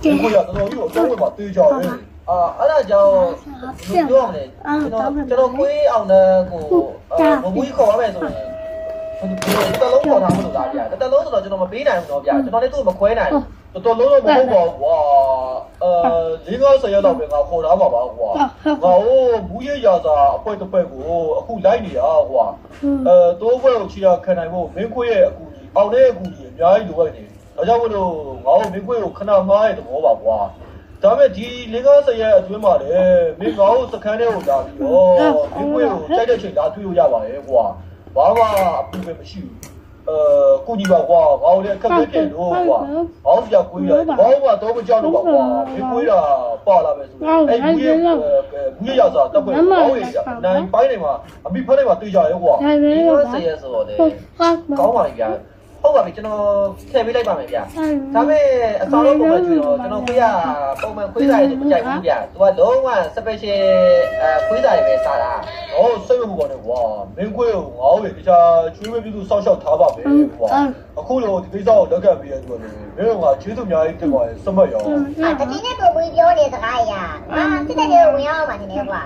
ကိုရတော်တော်ကြီးကိုအဆုံးဝင်မှာတေးကြတယ်အဲ့ဒါကြောင့်ပြောရမယ်ကျွန်တော်ကိုယ်အောင်တဲ့ကိုမမွေးခေါ်ရမယ်ဆိုရင်တလုံးပေါ်ထားမလို့လားဗျာတလုံးဆိုတော့ကျွန်တော်မပေးနိုင်ဘူးတော့ဗျာကျွန်တော်လည်းသူ့မခွဲနိုင်ဘူးတော်လုံးတော့မဟုတ်ပါဘူးကွာ50ရက်တော့ပဲငါခေါ်ထားပါပါကွာငါဟိုဘူးရရစာအဖွဲတစ်ဖက်ကိုအခုလိုက်နေတာကွာတိုးဘွဲကိုချီရခံနိုင်ဖို့မင်းခွေရဲ့အကူကြီးအောင်တဲ့အကူကြီးအများကြီးလိုအပ်နေဒါကြောင့်မလို့ငါတို့မင်းခွေကိုခဏငားရဲ့သဘောပါကွာဒါပေမဲ့ဒီ50ရက်အတွင်းမှာလေမင်းငါ့ကိုစခန်းထဲကိုလာပြီးတော့မင်းခွေကိုကြိုက်တဲ့ချိန်လာတွေ့လို့ရပါရဲ့ကွာဘာမှအပူပဲမရှိဘူးကိုကြီးပါကွာငါတို့လည်းအခက်အခဲလို့ကွာအောင်းပြကွေးရတယ်ဘာမှတော့မကြောက်တော့ပါကွာမင်းကွေးတာပါလာပဲဆိုအဲ့ဘူးရရစာတပ်ပွဲဟောရနိုင်ပိုင်းနေမှာအမိဖက်နေမှာတွေ့ကြရဲကွာ50ရက်ဆိုတော့လေကောင်းပါလေဗျာဟုတ်ပါပြီကျွန်တော်ထည့်ပေးလိုက်ပါမယ်ဗျာဒါပေမဲ့အစောလုံးပုံမှန်ကျွေးတော့ကျွန်တော်ခွေးရပုံမှန်ခွေးစားရည်မကြိုက်ဘူးဗျာသူကလုံးဝ special ခွေးစားရည်ပဲစားတာဟောစိတ်မပူပါနဲ့ကွာမင်းခွေးကိုငါ့ကိုတခြားကျွေးမပြီးသူစောက်ရှောက်ထားပါမယ်ကွာအခုလိုဒီကိစ္စကိုလက်ခံပြီးရဆိုတော့မင်းကကျေးဇူးအများကြီးတင်ပါတယ်စမတ်ရောတတိနဲ့ပုံပြီးပြောနေစကားရစစ်တဲ့တွေဝင်ရောက်မှနေတယ်ကွာ